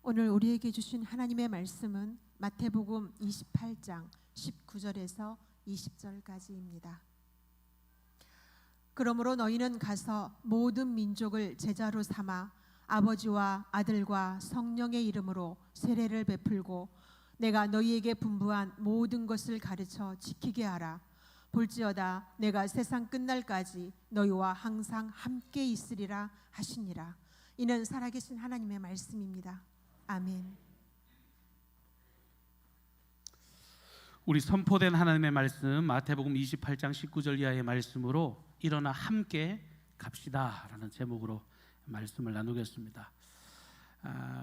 오늘 우리에게 주신 하나님의 말씀은 마태복음 28장 19절에서 20절까지입니다. 그러므로 너희는 가서 모든 민족을 제자로 삼아 아버지와 아들과 성령의 이름으로 세례를 베풀고 내가 너희에게 분부한 모든 것을 가르쳐 지키게 하라. 볼지어다 내가 세상 끝날까지 너희와 항상 함께 있으리라 하시니라. 이는 살아계신 하나님의 말씀입니다. 아멘. 우리 선포된 하나님의 말씀 마태복음 28장 19절 이하의 말씀으로 일어나 함께 갑시다 라는 제목으로 말씀을 나누겠습니다.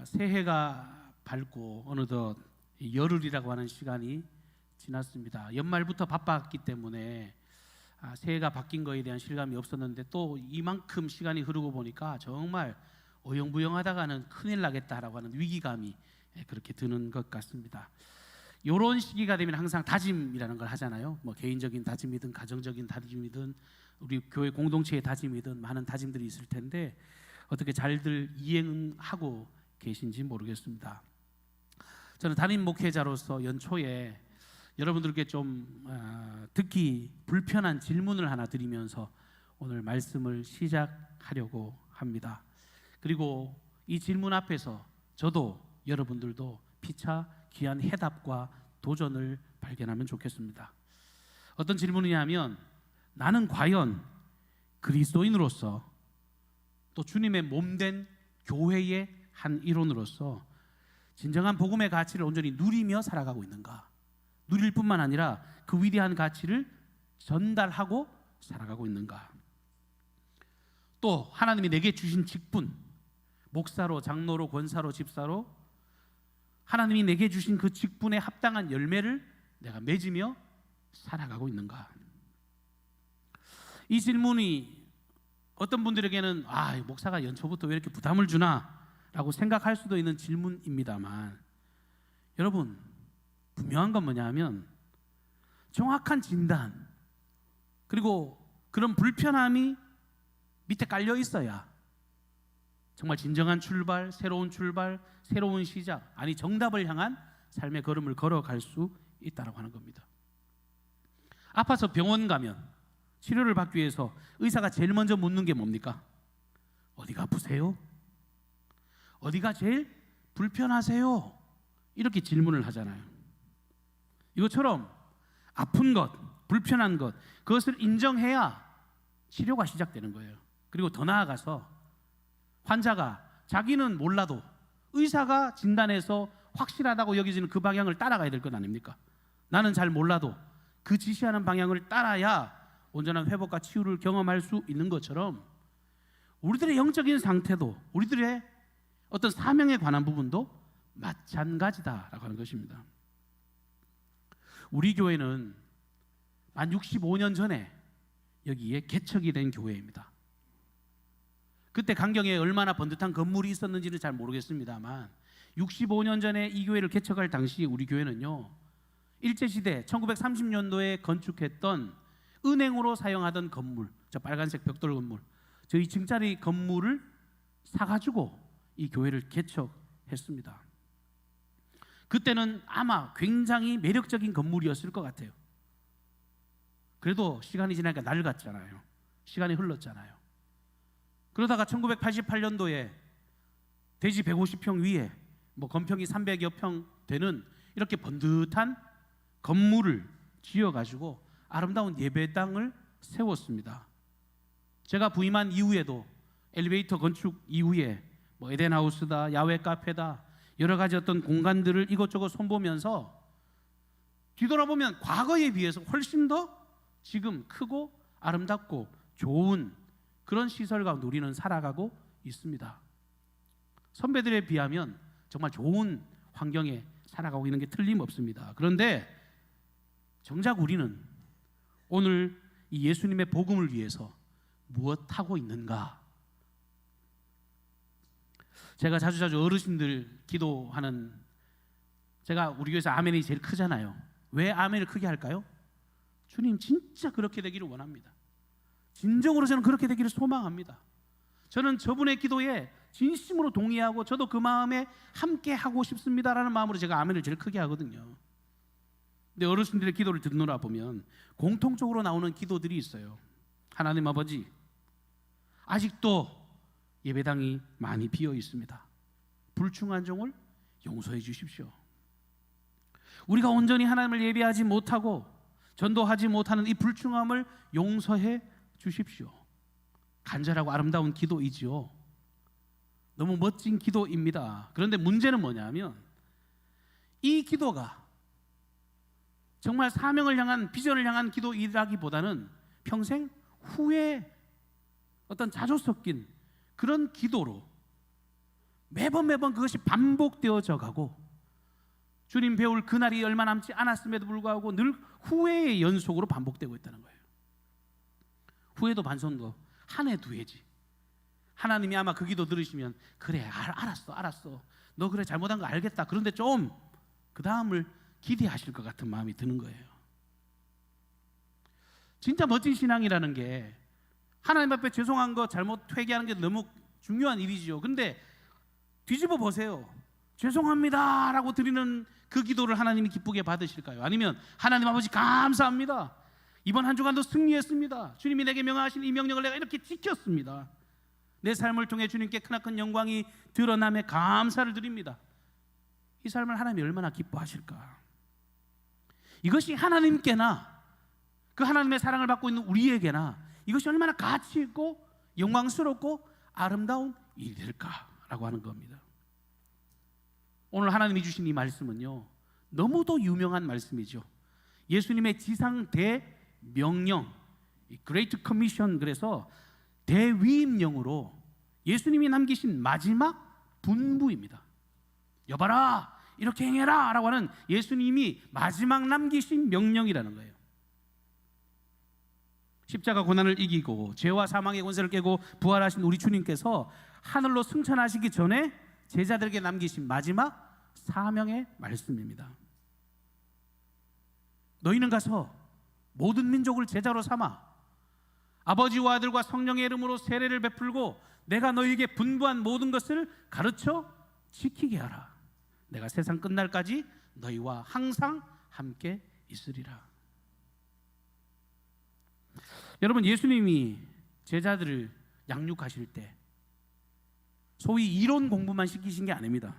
새해가 밝고 어느덧 열흘이라고 하는 시간이 지났습니다. 연말부터 바빴기 때문에 새해가 바뀐 거에 대한 실감이 없었는데 또 이만큼 시간이 흐르고 보니까 정말 어영부영하다가는 큰일 나겠다라고 하는 위기감이 그렇게 드는 것 같습니다. 이런 시기가 되면 항상 다짐이라는 걸 하잖아요. 뭐 개인적인 다짐이든 가정적인 다짐이든 우리 교회 공동체의 다짐이든 많은 다짐들이 있을 텐데 어떻게 잘들 이행하고 계신지 모르겠습니다. 저는 담임 목회자로서 연초에 여러분들께 좀 듣기 불편한 질문을 하나 드리면서 오늘 말씀을 시작하려고 합니다. 그리고 이 질문 앞에서 저도 여러분들도 피차 귀한 해답과 도전을 발견하면 좋겠습니다. 어떤 질문이냐면 나는 과연 그리스도인으로서 또 주님의 몸된 교회의 한 일원으로서 진정한 복음의 가치를 온전히 누리며 살아가고 있는가? 누릴 뿐만 아니라 그 위대한 가치를 전달하고 살아가고 있는가? 또 하나님이 내게 주신 직분, 목사로, 장로로, 권사로, 집사로 하나님이 내게 주신 그 직분에 합당한 열매를 내가 맺으며 살아가고 있는가? 이 질문이 어떤 분들에게는 목사가 연초부터 왜 이렇게 부담을 주나? 라고 생각할 수도 있는 질문입니다만 여러분 분명한 건 뭐냐면 정확한 진단 그리고 그런 불편함이 밑에 깔려 있어야 정말 진정한 출발, 새로운 시작, 아니 정답을 향한 삶의 걸음을 걸어갈 수 있다고 하는 겁니다. 아파서 병원 가면 치료를 받기 위해서 의사가 제일 먼저 묻는 게 뭡니까? 어디가 아프세요? 어디가 제일 불편하세요? 이렇게 질문을 하잖아요. 이것처럼 아픈 것, 불편한 것, 그것을 인정해야 치료가 시작되는 거예요. 그리고 더 나아가서 환자가 자기는 몰라도 의사가 진단해서 확실하다고 여겨지는 그 방향을 따라가야 될 것 아닙니까? 나는 잘 몰라도 그 지시하는 방향을 따라야 온전한 회복과 치유를 경험할 수 있는 것처럼 우리들의 영적인 상태도 우리들의 어떤 사명에 관한 부분도 마찬가지다라고 하는 것입니다. 우리 교회는 만 65년 전에 여기에 개척이 된 교회입니다. 그때 강경에 얼마나 번듯한 건물이 있었는지는 잘 모르겠습니다만 65년 전에 이 교회를 개척할 당시 우리 교회는요 일제시대 1930년도에 건축했던 은행으로 사용하던 건물, 저 빨간색 벽돌 건물, 저 2층짜리 건물을 사가지고 이 교회를 개척했습니다. 그때는 아마 굉장히 매력적인 건물이었을 것 같아요. 그래도 시간이 지나니까 낡았잖아요. 시간이 흘렀잖아요. 그러다가 1988년도에 대지 150평 위에 건평이 300여 평 되는 이렇게 번듯한 건물을 지어가지고 아름다운 예배당을 세웠습니다. 제가 부임한 이후에도 엘리베이터 건축 이후에 에덴하우스다, 야외 카페다, 여러 가지 어떤 공간들을 이것저것 손보면서 뒤돌아보면 과거에 비해서 훨씬 더 지금 크고 아름답고 좋은 그런 시설 가운데 우리는 살아가고 있습니다. 선배들에 비하면 정말 좋은 환경에 살아가고 있는 게 틀림없습니다. 그런데 정작 우리는 오늘 이 예수님의 복음을 위해서 무엇하고 있는가? 제가 자주 어르신들 기도하는 제가 우리 교회에서 아멘이 제일 크잖아요. 왜 아멘을 크게 할까요? 주님 진짜 그렇게 되기를 원합니다. 진정으로 저는 그렇게 되기를 소망합니다. 저는 저분의 기도에 진심으로 동의하고 저도 그 마음에 함께 하고 싶습니다라는 마음으로 제가 아멘을 제일 크게 하거든요. 근데 어르신들의 기도를 듣노라 보면 공통적으로 나오는 기도들이 있어요. 하나님 아버지, 아직도 예배당이 많이 비어 있습니다. 불충한 종을 용서해 주십시오. 우리가 온전히 하나님을 예배하지 못하고 전도하지 못하는 이 불충함을 용서해 주십시오. 간절하고 아름다운 기도이지요. 너무 멋진 기도입니다. 그런데 문제는 뭐냐면 이 기도가 정말 사명을 향한, 비전을 향한 기도이라기보다는 평생 후에 어떤 자조 섞인 그런 기도로 매번 그것이 반복되어져 가고 주님 배울 그날이 얼마 남지 않았음에도 불구하고 늘 후회의 연속으로 반복되고 있다는 거예요. 후회도 반성도 한 해 두 해지. 하나님이 아마 그 기도 들으시면 그래 알았어 너 그래 잘못한 거 알겠다. 그런데 좀 그 다음을 기대하실 것 같은 마음이 드는 거예요. 진짜 멋진 신앙이라는 게 하나님 앞에 죄송한 거 잘못 회개하는 게 너무 중요한 일이죠. 그런데 뒤집어 보세요. 죄송합니다 라고 드리는 그 기도를 하나님이 기쁘게 받으실까요? 아니면 하나님 아버지 감사합니다, 이번 한 주간도 승리했습니다, 주님이 내게 명하신 이 명령을 내가 이렇게 지켰습니다, 내 삶을 통해 주님께 크나큰 영광이 드러남에 감사를 드립니다, 이 삶을 하나님이 얼마나 기뻐하실까. 이것이 하나님께나 그 하나님의 사랑을 받고 있는 우리에게나 이것이 얼마나 가치 있고 영광스럽고 아름다운 일이 될까라고 하는 겁니다. 오늘 하나님이 주신 이 말씀은요, 너무도 유명한 말씀이죠. 예수님의 지상 대명령, Great Commission, 그래서 대위임령으로 예수님이 남기신 마지막 분부입니다. 여봐라, 이렇게 행해라 라고 하는 예수님이 마지막 남기신 명령이라는 거예요. 십자가 고난을 이기고 죄와 사망의 권세를 깨고 부활하신 우리 주님께서 하늘로 승천하시기 전에 제자들에게 남기신 마지막 사명의 말씀입니다. 너희는 가서 모든 민족을 제자로 삼아 아버지와 아들과 성령의 이름으로 세례를 베풀고 내가 너희에게 분부한 모든 것을 가르쳐 지키게 하라. 내가 세상 끝날까지 너희와 항상 함께 있으리라. 여러분, 예수님이 제자들을 양육하실 때 소위 이론 공부만 시키신 게 아닙니다.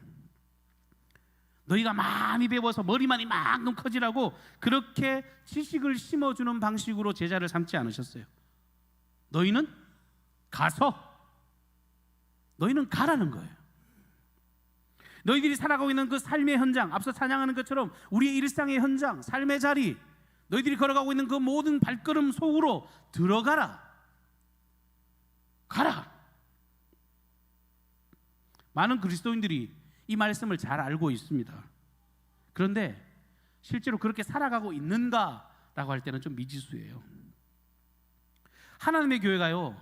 너희가 많이 배워서 머리만 이만큼 커지라고 그렇게 지식을 심어주는 방식으로 제자를 삼지 않으셨어요. 너희는 가라는 거예요. 너희들이 살아가고 있는 그 삶의 현장, 앞서 찬양하는 것처럼 우리의 일상의 현장, 삶의 자리, 너희들이 걸어가고 있는 그 모든 발걸음 속으로 들어가라. 가라. 많은 그리스도인들이 이 말씀을 잘 알고 있습니다. 그런데 실제로 그렇게 살아가고 있는가라고 할 때는 좀 미지수예요. 하나님의 교회가요,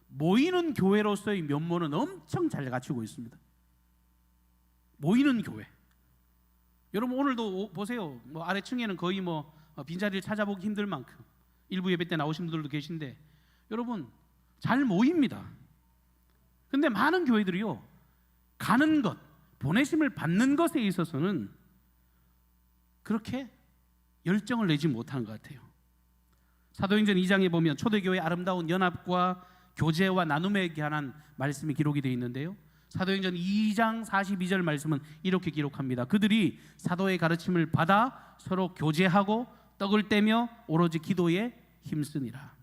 모이는 교회로서의 면모는 엄청 잘 갖추고 있습니다. 모이는 교회. 여러분 오늘도 보세요. 아래층에는 거의 빈자리를 찾아보기 힘들 만큼 일부 예배 때 나오신 분들도 계신데 여러분 잘 모입니다. 근데 많은 교회들이요, 가는 것, 보내심을 받는 것에 있어서는 그렇게 열정을 내지 못하는 것 같아요. 사도행전 2장에 보면 초대교회의 아름다운 연합과 교제와 나눔에 관한 말씀이 기록이 되어 있는데요, 사도행전 2장 42절 말씀은 이렇게 기록합니다. 그들이 사도의 가르침을 받아 서로 교제하고 떡을 떼며 오로지 기도에 힘쓰니라.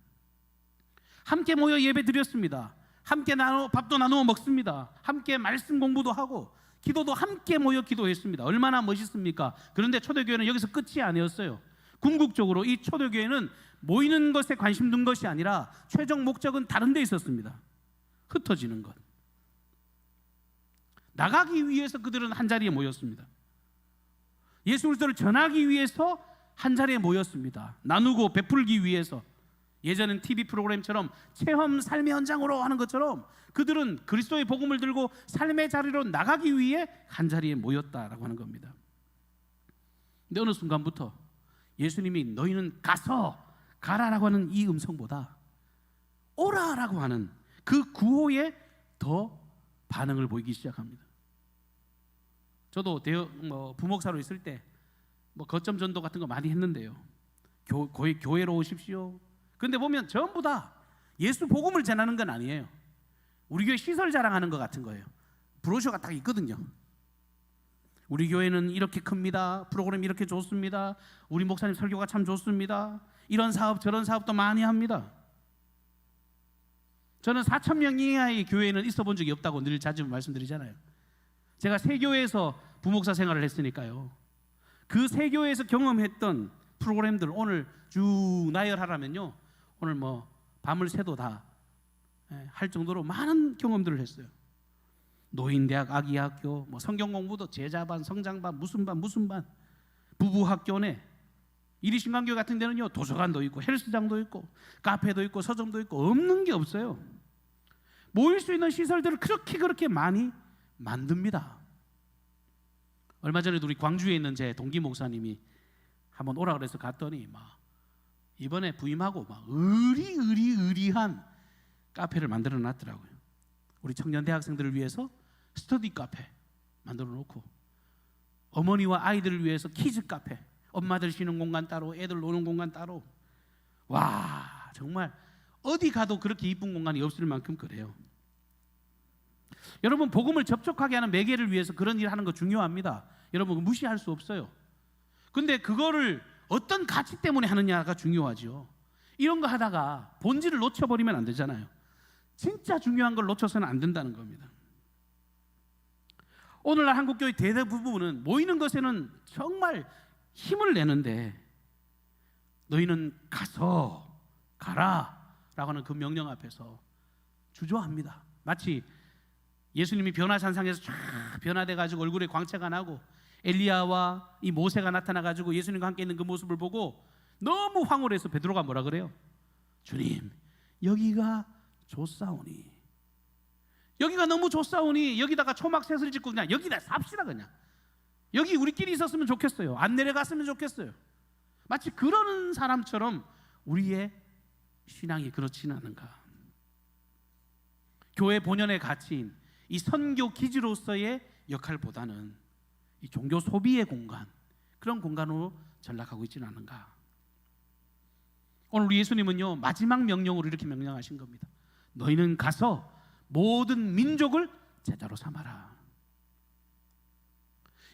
함께 모여 예배 드렸습니다. 함께 밥도 나누어 먹습니다. 함께 말씀 공부도 하고 기도도 함께 모여 기도했습니다. 얼마나 멋있습니까? 그런데 초대교회는 여기서 끝이 아니었어요. 궁극적으로 이 초대교회는 모이는 것에 관심 둔 것이 아니라 최종 목적은 다른 데 있었습니다. 흩어지는 것. 나가기 위해서 그들은 한자리에 모였습니다. 예수 그리스도를 전하기 위해서 한자리에 모였습니다. 나누고 베풀기 위해서. 예전엔 TV 프로그램처럼 체험 삶의 현장으로 하는 것처럼 그들은 그리스도의 복음을 들고 삶의 자리로 나가기 위해 한자리에 모였다라고 하는 겁니다. 근데 어느 순간부터 예수님이 너희는 가라라고 하는 이 음성보다 오라라고 하는 그 구호에 더 반응을 보이기 시작합니다. 저도 부목사로 있을 때 거점 전도 같은 거 많이 했는데요. 교회로 오십시오. 근데 보면 전부 다 예수 복음을 전하는 건 아니에요. 우리 교회 시설 자랑하는 것 같은 거예요. 브로셔가 딱 있거든요. 우리 교회는 이렇게 큽니다. 프로그램 이렇게 좋습니다. 우리 목사님 설교가 참 좋습니다. 이런 사업 저런 사업도 많이 합니다. 저는 4,000명 이하의 교회는 있어 본 적이 없다고 늘 자주 말씀드리잖아요. 제가 세 교회에서 부목사 생활을 했으니까요. 그 세 교회에서 경험했던 프로그램들 오늘 쭉 나열하라면요, 오늘 밤을 새도 다 할 정도로 많은 경험들을 했어요. 노인대학, 아기학교, 성경 공부도 제자반, 성장반, 무슨 반, 부부학교네. 이리신강교 같은 데는요, 도서관도 있고 헬스장도 있고 카페도 있고 서점도 있고 없는 게 없어요. 모일 수 있는 시설들을 그렇게 많이 만듭니다. 얼마 전에도 우리 광주에 있는 제 동기 목사님이 한번 오라 그래서 갔더니 이번에 부임하고 의리한 카페를 만들어 놨더라고요. 우리 청년 대학생들을 위해서 스터디 카페 만들어 놓고, 어머니와 아이들을 위해서 키즈 카페, 엄마들 쉬는 공간 따로, 애들 노는 공간 따로. 와, 정말 어디 가도 그렇게 이쁜 공간이 없을 만큼 그래요. 여러분, 복음을 접촉하게 하는 매개를 위해서 그런 일 하는 거 중요합니다. 여러분, 무시할 수 없어요. 근데 그거를 어떤 가치 때문에 하느냐가 중요하죠. 이런 거 하다가 본질을 놓쳐버리면 안 되잖아요. 진짜 중요한 걸 놓쳐서는 안 된다는 겁니다. 오늘날 한국교회 대부분은 모이는 것에는 정말 힘을 내는데, 너희는 가라 라고 하는 그 명령 앞에서 주저합니다. 마치 예수님이 변화산상에서 쫙 변화돼가지고 얼굴에 광채가 나고 엘리야와 이 모세가 나타나가지고 예수님과 함께 있는 그 모습을 보고 너무 황홀해서 베드로가 뭐라 그래요? 주님, 여기가 좋사오니, 여기가 너무 좋사오니 여기다가 초막셋을 짓고 그냥 여기다 삽시다. 그냥 여기 우리끼리 있었으면 좋겠어요. 안 내려갔으면 좋겠어요. 마치 그러는 사람처럼 우리의 신앙이 그렇지는 않은가. 교회 본연의 가치인 이 선교 기지로서의 역할보다는 이 종교 소비의 공간, 그런 공간으로 전락하고 있지는 않은가. 오늘 우리 예수님은요, 마지막 명령으로 이렇게 명령하신 겁니다. 너희는 가서 모든 민족을 제자로 삼아라.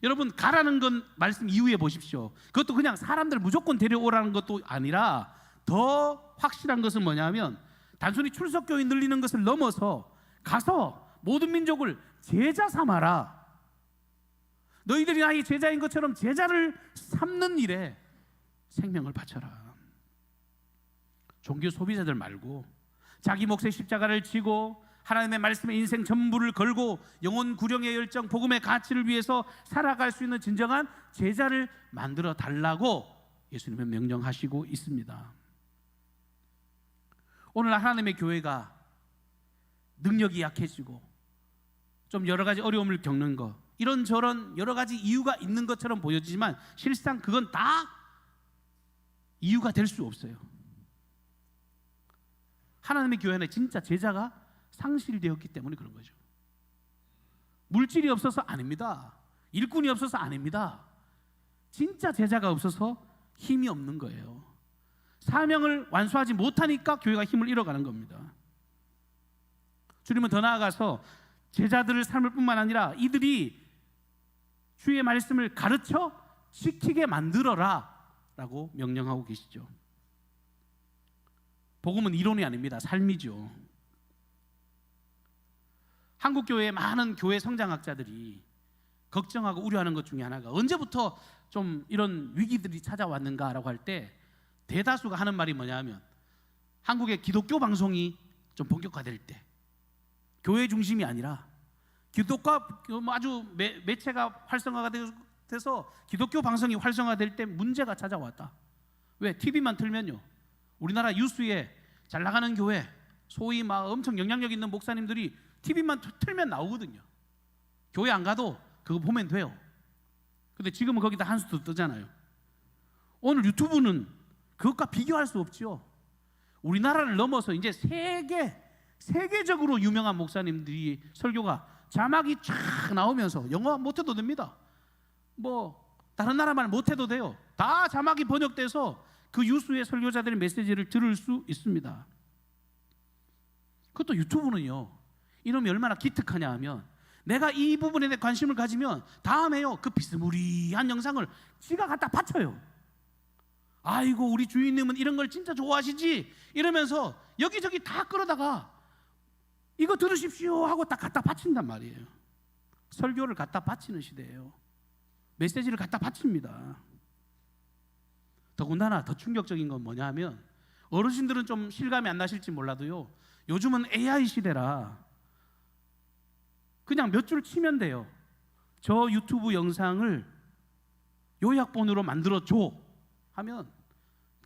여러분, 가라는 건 말씀 이후에 보십시오. 그것도 그냥 사람들 무조건 데려오라는 것도 아니라 더 확실한 것은 뭐냐면, 단순히 출석교인 늘리는 것을 넘어서 가서 모든 민족을 제자 삼아라. 너희들이 나의 제자인 것처럼 제자를 삼는 일에 생명을 바쳐라. 종교 소비자들 말고 자기 몫의 십자가를 지고 하나님의 말씀에 인생 전부를 걸고 영혼 구령의 열정, 복음의 가치를 위해서 살아갈 수 있는 진정한 제자를 만들어 달라고 예수님은 명령하시고 있습니다. 오늘 하나님의 교회가 능력이 약해지고 좀 여러 가지 어려움을 겪는 것, 이런저런 여러 가지 이유가 있는 것처럼 보여지지만 실상 그건 다 이유가 될 수 없어요. 하나님의 교회 안에 진짜 제자가 상실되었기 때문에 그런 거죠. 물질이 없어서 아닙니다. 일꾼이 없어서 아닙니다. 진짜 제자가 없어서 힘이 없는 거예요. 사명을 완수하지 못하니까 교회가 힘을 잃어가는 겁니다. 주님은 더 나아가서 제자들을 삶을 뿐만 아니라 이들이 주의 말씀을 가르쳐 지키게 만들어라 라고 명령하고 계시죠. 복음은 이론이 아닙니다. 삶이죠. 한국 교회의 많은 교회 성장학자들이 걱정하고 우려하는 것 중에 하나가, 언제부터 좀 이런 위기들이 찾아왔는가라고 할 때 대다수가 하는 말이 뭐냐면, 한국의 기독교 방송이 좀 본격화될 때, 교회 중심이 아니라 기독과 아주 매체가 활성화가 돼서 기독교 방송이 활성화될 때 문제가 찾아왔다. 왜? TV만 틀면요, 우리나라 뉴스에 잘 나가는 교회, 소위 막 엄청 영향력 있는 목사님들이 TV만 틀면 나오거든요. 교회 안 가도 그거 보면 돼요. 근데 지금은 거기다 한 수 더 뜨잖아요. 오늘 유튜브는 그것과 비교할 수 없죠. 우리나라를 넘어서 이제 세계적으로 유명한 목사님들이 설교가 자막이 쫙 나오면서 영어 못해도 됩니다. 뭐 다른 나라 말 못해도 돼요. 다 자막이 번역돼서 그 유수의 설교자들의 메시지를 들을 수 있습니다. 그것도 유튜브는요, 이놈이 얼마나 기특하냐 하면 내가 이 부분에 대해 관심을 가지면 다음에요 그 비스무리한 영상을 지가 갖다 바쳐요. 아이고 우리 주인님은 이런 걸 진짜 좋아하시지 이러면서 여기저기 다 끌어다가 이거 들으십시오 하고 딱 갖다 바친단 말이에요. 설교를 갖다 바치는 시대예요. 메시지를 갖다 바칩니다. 더군다나 더 충격적인 건 뭐냐 하면 어르신들은 좀 실감이 안 나실지 몰라도요, 요즘은 AI 시대라 그냥 몇 줄 치면 돼요. 저 유튜브 영상을 요약본으로 만들어줘 하면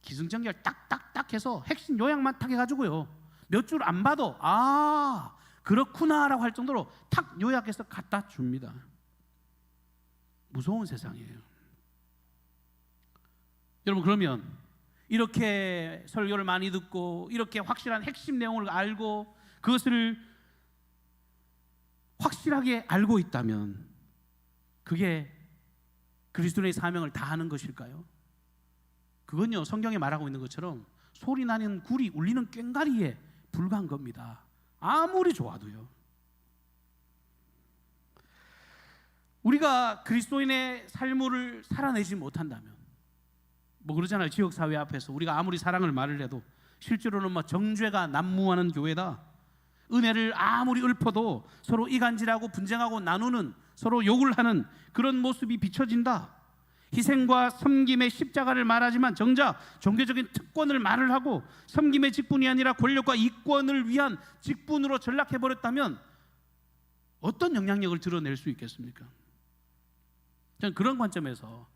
기승전결 딱딱딱 해서 핵심 요약만 딱 해가지고요, 몇 줄 안 봐도 아 그렇구나 라고 할 정도로 탁 요약해서 갖다 줍니다. 무서운 세상이에요. 여러분, 그러면 이렇게 설교를 많이 듣고 이렇게 확실한 핵심 내용을 알고 그것을 확실하게 알고 있다면 그게 그리스도의 사명을 다하는 것일까요? 그건요, 성경에 말하고 있는 것처럼 소리 나는 구리 울리는 꽹과리에 불과한 겁니다. 아무리 좋아도요. 우리가 그리스도인의 삶을 살아내지 못한다면, 뭐 그러잖아요, 지역사회 앞에서 우리가 아무리 사랑을 말을 해도 실제로는 뭐 정죄가 난무하는 교회다, 은혜를 아무리 읊어도 서로 이간질하고 분쟁하고 나누는, 서로 욕을 하는 그런 모습이 비춰진다. 희생과 섬김의 십자가를 말하지만 정작 종교적인 특권을 말을 하고 섬김의 직분이 아니라 권력과 이권을 위한 직분으로 전락해버렸다면 어떤 영향력을 드러낼 수 있겠습니까? 저는 그런 관점에서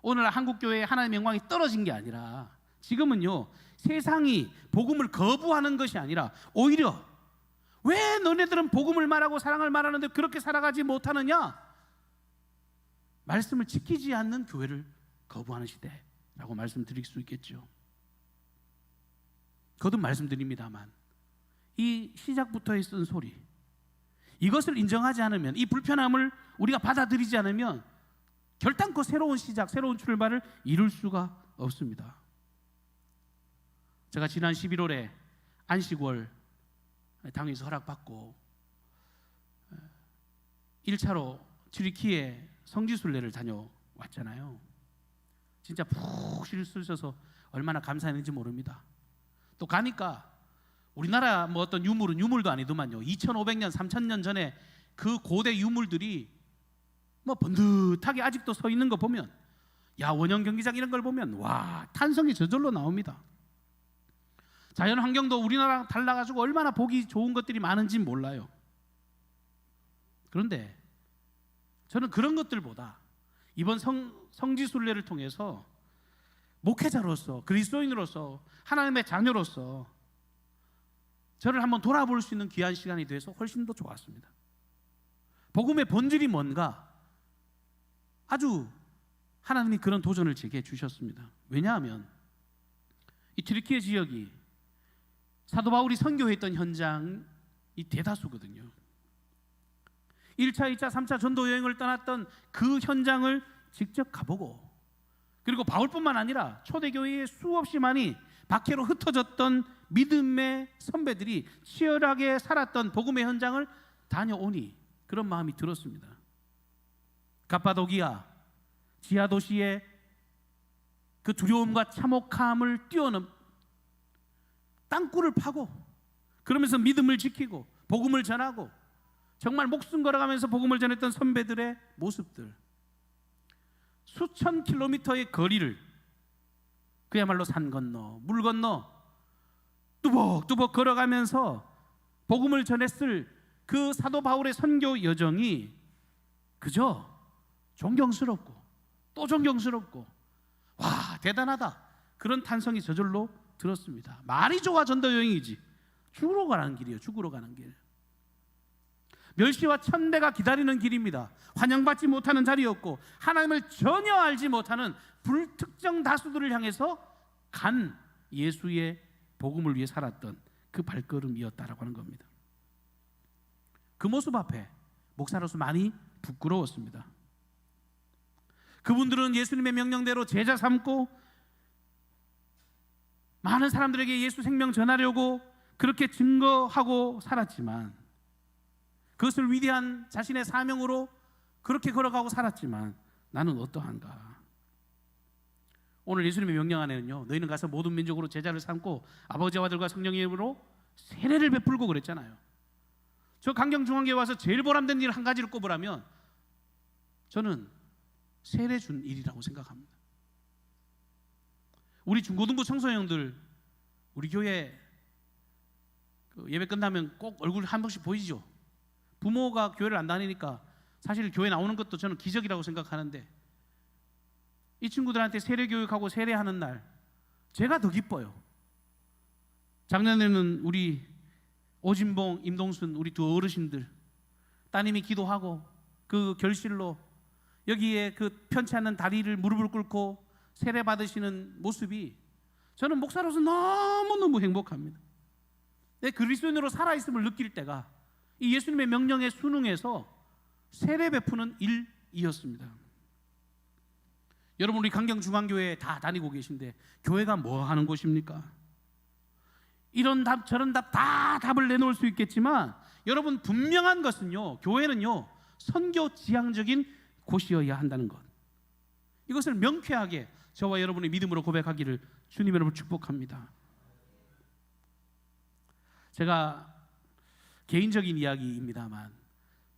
오늘 한국교회의 하나님의 영광이 떨어진 게 아니라 지금은요, 세상이 복음을 거부하는 것이 아니라 오히려 왜 너네들은 복음을 말하고 사랑을 말하는데 그렇게 살아가지 못하느냐, 말씀을 지키지 않는 교회를 거부하는 시대라고 말씀드릴 수 있겠죠. 거듭 말씀드립니다만 이 시작부터의 쓴소리, 이것을 인정하지 않으면, 이 불편함을 우리가 받아들이지 않으면 결단코 새로운 시작, 새로운 출발을 이룰 수가 없습니다. 제가 지난 11월에 안식월 당에서 허락받고 1차로 튀르키예 성지순례를 다녀왔잖아요. 진짜 푹 쉬셔서 얼마나 감사했는지 모릅니다. 또 가니까 우리나라 뭐 어떤 유물은 유물도 아니더만요, 2500년, 3000년 전에 그 고대 유물들이 뭐 번듯하게 아직도 서 있는 거 보면, 야, 원형 경기장 이런 걸 보면 와, 탄성이 저절로 나옵니다. 자연 환경도 우리나라랑 달라가지고 얼마나 보기 좋은 것들이 많은지 몰라요. 그런데 저는 그런 것들보다 이번 성지순례를 통해서 목회자로서, 그리스도인으로서, 하나님의 자녀로서 저를 한번 돌아볼 수 있는 귀한 시간이 돼서 훨씬 더 좋았습니다. 복음의 본질이 뭔가 아주 하나님이 그런 도전을 제게 주셨습니다. 왜냐하면 이 튀르키예 지역이 사도 바울이 선교했던 현장이 대다수거든요. 1차, 2차, 3차 전도 여행을 떠났던 그 현장을 직접 가보고, 그리고 바울뿐만 아니라 초대교회에 수없이 많이 박해로 흩어졌던 믿음의 선배들이 치열하게 살았던 복음의 현장을 다녀오니 그런 마음이 들었습니다. 갑바도기아 지하 도시의 그 두려움과 참혹함을 뛰어넘 땅굴을 파고 그러면서 믿음을 지키고 복음을 전하고 정말 목숨 걸어가면서 복음을 전했던 선배들의 모습들, 수천 킬로미터의 거리를 그야말로 산 건너 물 건너 뚜벅뚜벅 걸어가면서 복음을 전했을 그 사도 바울의 선교 여정이 그저 존경스럽고 또 존경스럽고 와, 대단하다, 그런 탄성이 저절로 들었습니다. 말이 좋아 전도 여행이지 죽으러 가는 길이에요. 죽으러 가는 길. 멸시와 천대가 기다리는 길입니다. 환영받지 못하는 자리였고 하나님을 전혀 알지 못하는 불특정 다수들을 향해서 간 예수의 복음을 위해 살았던 그 발걸음이었다라고 하는 겁니다. 그 모습 앞에 목사로서 많이 부끄러웠습니다. 그분들은 예수님의 명령대로 제자 삼고 많은 사람들에게 예수 생명 전하려고 그렇게 증거하고 살았지만, 그것을 위대한 자신의 사명으로 그렇게 걸어가고 살았지만 나는 어떠한가? 오늘 예수님의 명령 안에는요, 너희는 가서 모든 민족으로 제자를 삼고 아버지와 아들과 성령의 이름으로 세례를 베풀고 그랬잖아요. 저 강경중앙교회 와서 제일 보람된 일 한 가지를 꼽으라면 저는 세례 준 일이라고 생각합니다. 우리 중고등부 청소년들, 우리 교회 예배 끝나면 꼭 얼굴 한 번씩 보이죠. 부모가 교회를 안 다니니까 사실 교회 나오는 것도 저는 기적이라고 생각하는데, 이 친구들한테 세례 교육하고 세례하는 날 제가 더 기뻐요. 작년에는 우리 오진봉, 임동순 우리 두 어르신들 따님이 기도하고 그 결실로 여기에 그 편치 않는 다리를 무릎을 꿇고 세례 받으시는 모습이 저는 목사로서 너무너무 행복합니다. 내 그리스도인으로 살아있음을 느낄 때가 이 예수님의 명령에 순응해서 세례 베푸는 일이었습니다. 여러분, 우리 강경중앙교회 다 다니고 계신데 교회가 뭐 하는 곳입니까? 이런 답 저런 답 다 답을 내놓을 수 있겠지만, 여러분 분명한 것은요, 교회는요 선교 지향적인 곳이어야 한다는 것, 이것을 명쾌하게 저와 여러분의 믿음으로 고백하기를 주님 여러분 축복합니다. 제가 개인적인 이야기입니다만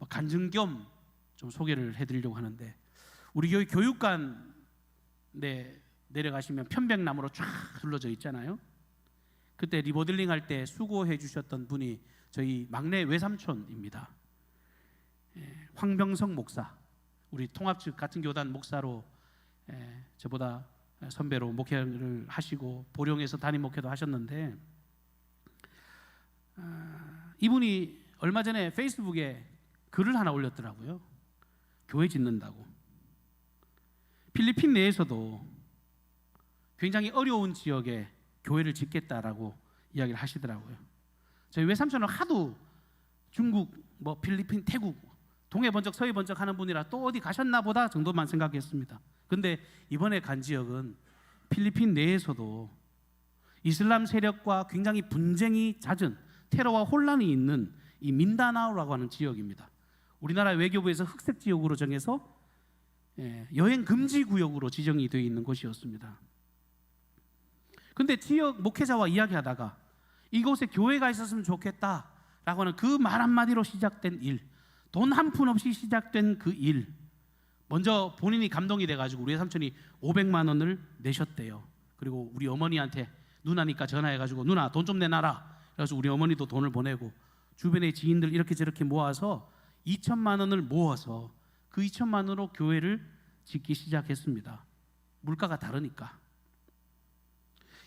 간증 겸 좀 소개를 해드리려고 하는데, 우리 교회 교육관 내려가시면 편백나무로 쫙 둘러져 있잖아요. 그때 리모델링 할 때 수고해 주셨던 분이 저희 막내 외삼촌입니다. 황병성 목사, 우리 통합측 같은 교단 목사로 저보다 선배로 목회를 하시고 보령에서 담임 목회도 하셨는데, 이분이 얼마 전에 페이스북에 글을 하나 올렸더라고요. 교회 짓는다고. 필리핀 내에서도 굉장히 어려운 지역에 교회를 짓겠다라고 이야기를 하시더라고요. 저희 외삼촌은 하도 중국, 필리핀, 태국 동해 번쩍 서해 번쩍 하는 분이라 또 어디 가셨나 보다 정도만 생각했습니다. 근데 이번에 간 지역은 필리핀 내에서도 이슬람 세력과 굉장히 분쟁이 잦은, 테러와 혼란이 있는 이 민다나오라고 하는 지역입니다. 우리나라 외교부에서 흑색 지역으로 정해서 여행 금지 구역으로 지정이 되어 있는 곳이었습니다. 근데 지역 목회자와 이야기하다가 이곳에 교회가 있었으면 좋겠다라고 하는 그 말 한마디로 시작된 일, 돈 한 푼 없이 시작된 그 일, 먼저 본인이 감동이 돼가지고 우리 삼촌이 500만 원을 내셨대요. 그리고 우리 어머니한테 누나니까 전화해가지고 누나 돈 좀 내놔라. 그래서 우리 어머니도 돈을 보내고 주변의 지인들 이렇게 저렇게 모아서 2천만 원을 모아서 그 2천만 원으로 교회를 짓기 시작했습니다. 물가가 다르니까.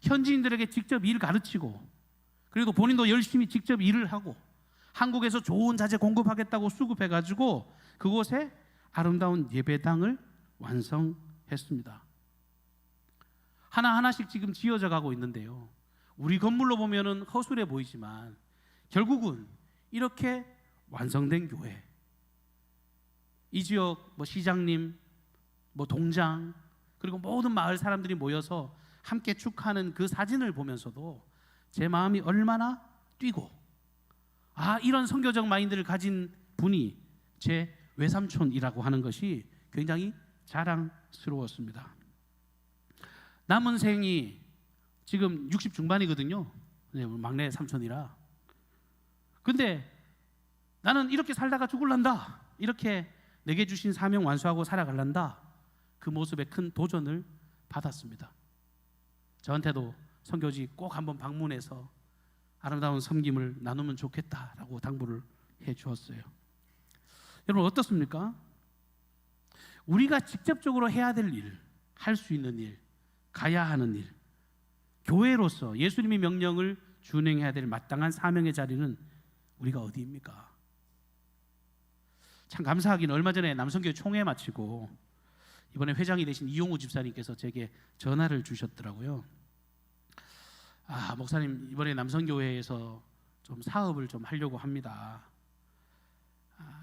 현지인들에게 직접 일 가르치고, 그리고 본인도 열심히 직접 일을 하고 한국에서 좋은 자재 공급하겠다고 수급해가지고 그곳에 아름다운 예배당을 완성했습니다. 하나하나씩 지금 지어져 가고 있는데요, 우리 건물로 보면은 허술해 보이지만 결국은 이렇게 완성된 교회, 이 지역 시장님, 동장, 그리고 모든 마을 사람들이 모여서 함께 축하하는 그 사진을 보면서도 제 마음이 얼마나 뛰고, 이런 선교적 마인드를 가진 분이 제 외삼촌이라고 하는 것이 굉장히 자랑스러웠습니다. 남은 생이 지금 60 중반이거든요. 막내 삼촌이라. 근데 나는 이렇게 살다가 죽을란다, 이렇게 내게 주신 사명 완수하고 살아갈란다, 그 모습에 큰 도전을 받았습니다. 저한테도 선교지 꼭 한번 방문해서 아름다운 섬김을 나누면 좋겠다라고 당부를 해 주었어요. 여러분 어떻습니까? 우리가 직접적으로 해야 될 일, 할 수 있는 일, 가야 하는 일, 교회로서 예수님의 명령을 준행해야 될 마땅한 사명의 자리는 우리가 어디입니까? 참 감사하기는 얼마 전에 남성교회 총회 마치고 이번에 회장이 되신 이용우 집사님께서 제게 전화를 주셨더라고요. 목사님, 이번에 남성교회에서 좀 사업을 좀 하려고 합니다.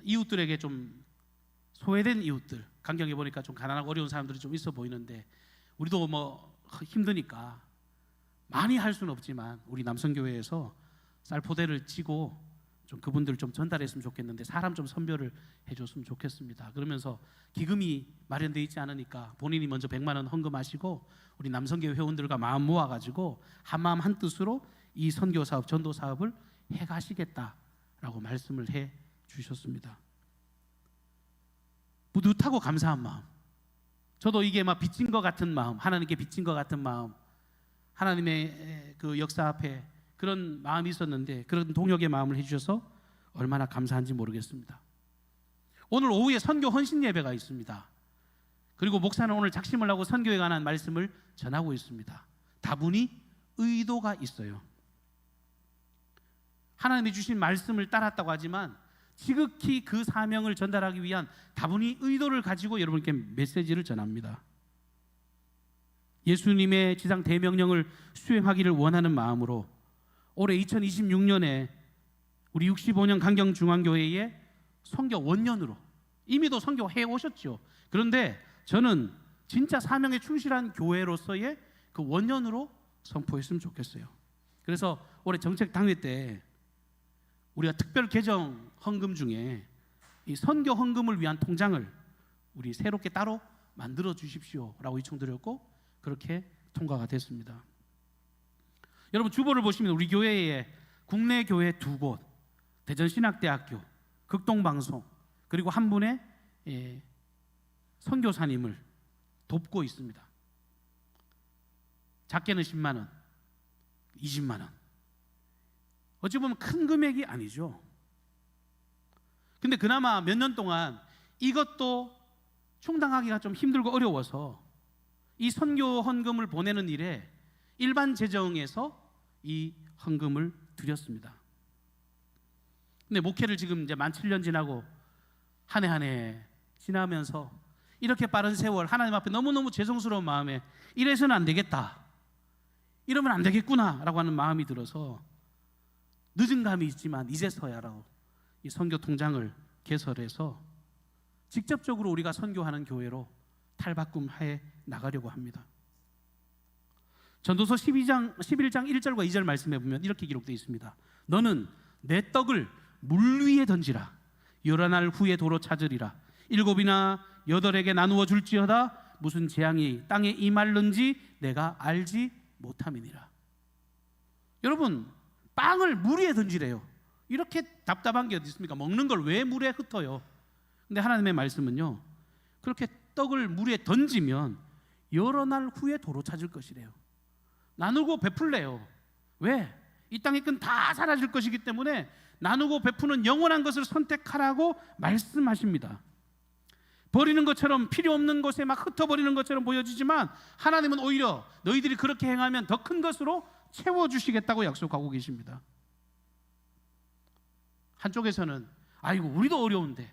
이웃들에게 좀 소외된 이웃들, 강경에 보니까 좀 가난하고 어려운 사람들이 좀 있어 보이는데 우리도 뭐 힘드니까 많이 할 수는 없지만 우리 남성교회에서 쌀포대를 치고 좀 그분들 좀 전달했으면 좋겠는데 사람 좀 선별을 해줬으면 좋겠습니다. 그러면서 기금이 마련되어 있지 않으니까 본인이 먼저 100만 원 헌금하시고 우리 남성교회 회원들과 마음 모아가지고 한마음 한뜻으로 이 선교사업, 전도사업을 해가시겠다라고 말씀을 해 주셨습니다. 뿌듯하고 감사한 마음, 저도 이게 막 빚진 것 같은 마음, 하나님께 빚진 것 같은 마음, 하나님의 그 역사 앞에 그런 마음이 있었는데 그런 동역의 마음을 해주셔서 얼마나 감사한지 모르겠습니다. 오늘 오후에 선교 헌신 예배가 있습니다. 그리고 목사는 오늘 작심을 하고 선교에 관한 말씀을 전하고 있습니다. 다분히 의도가 있어요. 하나님이 주신 말씀을 따랐다고 하지만 지극히 그 사명을 전달하기 위한 다분히 의도를 가지고 여러분께 메시지를 전합니다. 예수님의 지상 대명령을 수행하기를 원하는 마음으로 올해 2026년에 우리 65년 강경중앙교회의 선교 원년으로 이미도 선교해 오셨죠. 그런데 저는 진짜 사명에 충실한 교회로서의 그 원년으로 선포했으면 좋겠어요. 그래서 올해 정책 당회 때 우리가 특별 개정 헌금 중에 이 선교 헌금을 위한 통장을 우리 새롭게 따로 만들어 주십시오라고 요청드렸고 그렇게 통과가 됐습니다. 여러분 주보를 보시면 우리 교회에 국내 교회 2곳, 대전신학대학교, 극동방송 그리고 한 분의 선교사님을 돕고 있습니다. 작게는 10만 원, 20만 원. 어찌 보면 큰 금액이 아니죠. 근데 그나마 몇 년 동안 이것도 충당하기가 좀 힘들고 어려워서 이 선교 헌금을 보내는 일에 일반 재정에서 이 헌금을 드렸습니다. 근데 목회를 지금 이제 만 7년 지나고 한 해 한 해 지나면서 이렇게 빠른 세월 하나님 앞에 너무너무 죄송스러운 마음에 이래서는 안 되겠다, 이러면 안 되겠구나 라고 하는 마음이 들어서 늦은 감이 있지만 이제서야라고 이 선교 통장을 개설해서 직접적으로 우리가 선교하는 교회로 탈바꿈해 나가려고 합니다. 전도서 11장 1절과 2절 말씀해 보면 이렇게 기록되어 있습니다. 너는 내 떡을 물 위에 던지라. 여러 날 후에 도로 찾으리라. 7이나 8에게 나누어 줄지어다. 무슨 재앙이 땅에 임할는지 내가 알지 못함이니라. 여러분, 빵을 물 위에 던지래요. 이렇게 답답한 게 어디 있습니까? 먹는 걸 왜 물에 흩어요? 근데 하나님의 말씀은요, 그렇게 떡을 물에 던지면 여러 날 후에 도로 찾을 것이래요. 나누고 베풀래요. 왜? 이 땅의 건 다 사라질 것이기 때문에 나누고 베푸는 영원한 것을 선택하라고 말씀하십니다. 버리는 것처럼, 필요 없는 것에 막 흩어버리는 것처럼 보여지지만 하나님은 오히려 너희들이 그렇게 행하면 더 큰 것으로 채워주시겠다고 약속하고 계십니다. 한쪽에서는 아이고 우리도 어려운데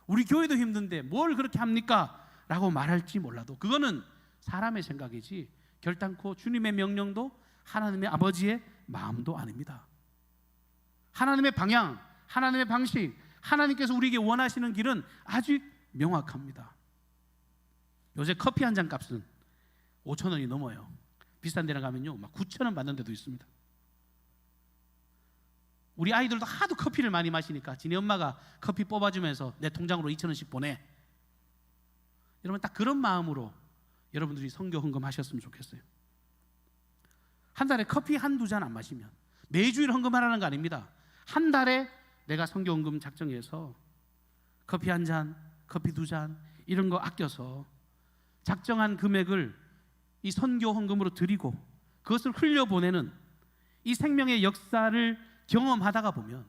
우리 교회도 힘든데 뭘 그렇게 합니까? 라고 말할지 몰라도 그거는 사람의 생각이지 결단코 주님의 명령도 하나님의 아버지의 마음도 아닙니다. 하나님의 방향, 하나님의 방식, 하나님께서 우리에게 원하시는 길은 아주 명확합니다. 요새 커피 한 잔 값은 5,000원이 넘어요. 비싼 데나 가면요 막 9,000원 받는 데도 있습니다. 우리 아이들도 하도 커피를 많이 마시니까 지네 엄마가 커피 뽑아주면서 내 통장으로 2,000원씩 보내. 여러분 딱 그런 마음으로 여러분들이 선교 헌금하셨으면 좋겠어요. 한 달에 커피 한두 잔 안 마시면 매주일 헌금하라는 거 아닙니다. 한 달에 내가 선교 헌금 작정해서 커피 한 잔, 커피 두 잔 이런 거 아껴서 작정한 금액을 이 선교 헌금으로 드리고 그것을 흘려보내는 이 생명의 역사를 경험하다가 보면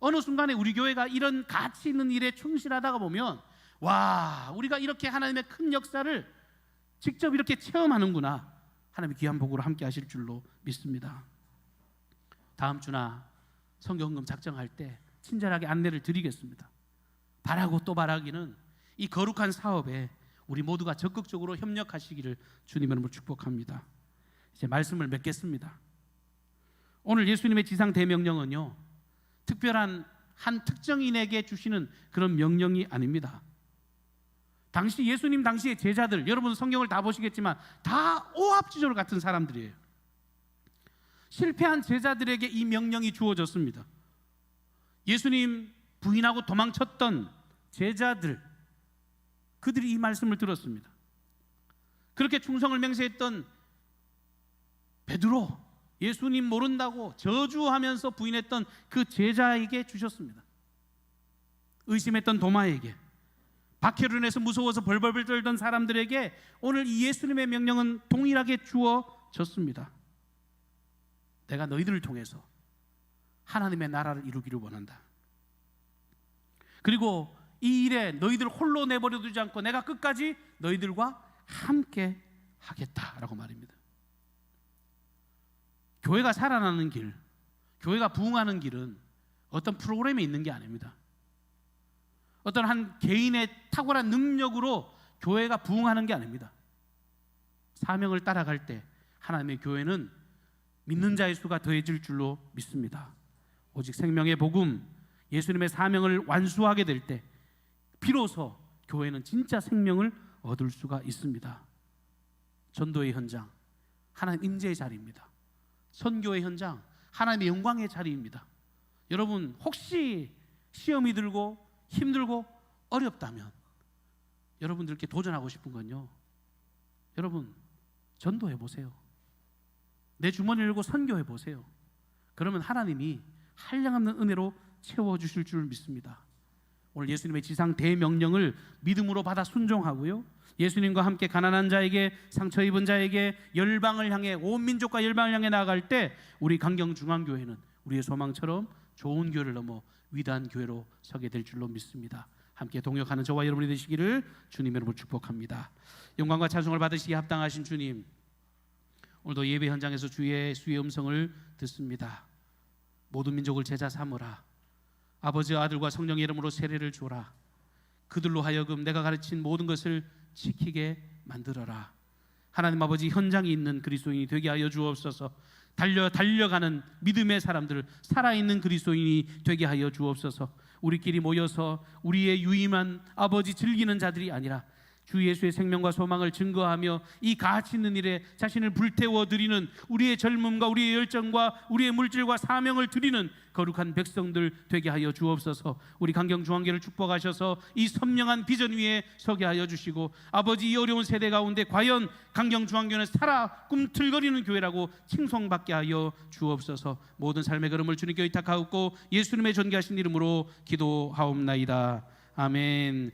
어느 순간에 우리 교회가 이런 가치 있는 일에 충실하다가 보면 와, 우리가 이렇게 하나님의 큰 역사를 직접 이렇게 체험하는구나, 하나님의 귀한 복으로 함께 하실 줄로 믿습니다. 다음 주나 선교 헌금 작정할 때 친절하게 안내를 드리겠습니다. 바라고 또 바라기는 이 거룩한 사업에 우리 모두가 적극적으로 협력하시기를 주님의 이름으로 축복합니다. 이제 말씀을 맺겠습니다. 오늘 예수님의 지상 대명령은요, 특별한 한 특정인에게 주시는 그런 명령이 아닙니다. 당시 예수님 당시의 제자들, 여러분 성경을 다 보시겠지만 다 오합지졸 같은 사람들이에요. 실패한 제자들에게 이 명령이 주어졌습니다. 예수님 부인하고 도망쳤던 제자들, 그들이 이 말씀을 들었습니다. 그렇게 충성을 맹세했던 베드로, 예수님 모른다고 저주하면서 부인했던 그 제자에게 주셨습니다. 의심했던 도마에게, 박해로 인해서 무서워서 벌벌 떨던 사람들에게 오늘 이 예수님의 명령은 동일하게 주어졌습니다. 내가 너희들을 통해서 하나님의 나라를 이루기를 원한다. 그리고 이 일에 너희들 홀로 내버려 두지 않고 내가 끝까지 너희들과 함께 하겠다라고 말입니다. 교회가 살아나는 길, 교회가 부흥하는 길은 어떤 프로그램에 있는 게 아닙니다. 어떤 한 개인의 탁월한 능력으로 교회가 부흥하는 게 아닙니다. 사명을 따라갈 때 하나님의 교회는 믿는 자의 수가 더해질 줄로 믿습니다. 오직 생명의 복음, 예수님의 사명을 완수하게 될 때 비로소 교회는 진짜 생명을 얻을 수가 있습니다. 전도의 현장, 하나님 임재의 자리입니다. 선교의 현장, 하나님의 영광의 자리입니다. 여러분 혹시 시험이 들고 힘들고 어렵다면 여러분들께 도전하고 싶은 건요, 여러분 전도해 보세요. 내 주머니를 열고 선교해 보세요. 그러면 하나님이 한량없는 은혜로 채워주실 줄 믿습니다. 오늘 예수님의 지상 대명령을 믿음으로 받아 순종하고요, 예수님과 함께 가난한 자에게, 상처 입은 자에게, 열방을 향해, 온 민족과 열방을 향해 나아갈 때 우리 강경중앙교회는 우리의 소망처럼 좋은 교회를 넘어 위대한 교회로 서게 될 줄로 믿습니다. 함께 동역하는 저와 여러분이 되시기를 주님의 이름으로 축복합니다. 영광과 찬송을 받으시기에 합당하신 주님, 오늘도 예배 현장에서 주의 음성을 듣습니다. 모든 민족을 제자 삼으라. 아버지와 아들과 성령의 이름으로 세례를 주라. 그들로 하여금 내가 가르친 모든 것을 지키게 만들어라. 하나님 아버지, 현장에 있는 그리스도인이 되게 하여 주옵소서. 달려가는 믿음의 사람들, 살아있는 그리스도인이 되게 하여 주옵소서. 우리끼리 모여서 우리의 유임한 아버지 즐기는 자들이 아니라 주 예수의 생명과 소망을 증거하며 이 가치 있는 일에 자신을 불태워 드리는, 우리의 젊음과 우리의 열정과 우리의 물질과 사명을 드리는 거룩한 백성들 되게 하여 주옵소서. 우리 강경중앙교회를 축복하셔서 이 선명한 비전 위에 서게 하여 주시고, 아버지 이 어려운 세대 가운데 과연 강경중앙교회는 살아 꿈틀거리는 교회라고 칭송받게 하여 주옵소서. 모든 삶의 걸음을 주님께 의탁하옵고 예수님의 존귀하신 이름으로 기도하옵나이다. 아멘.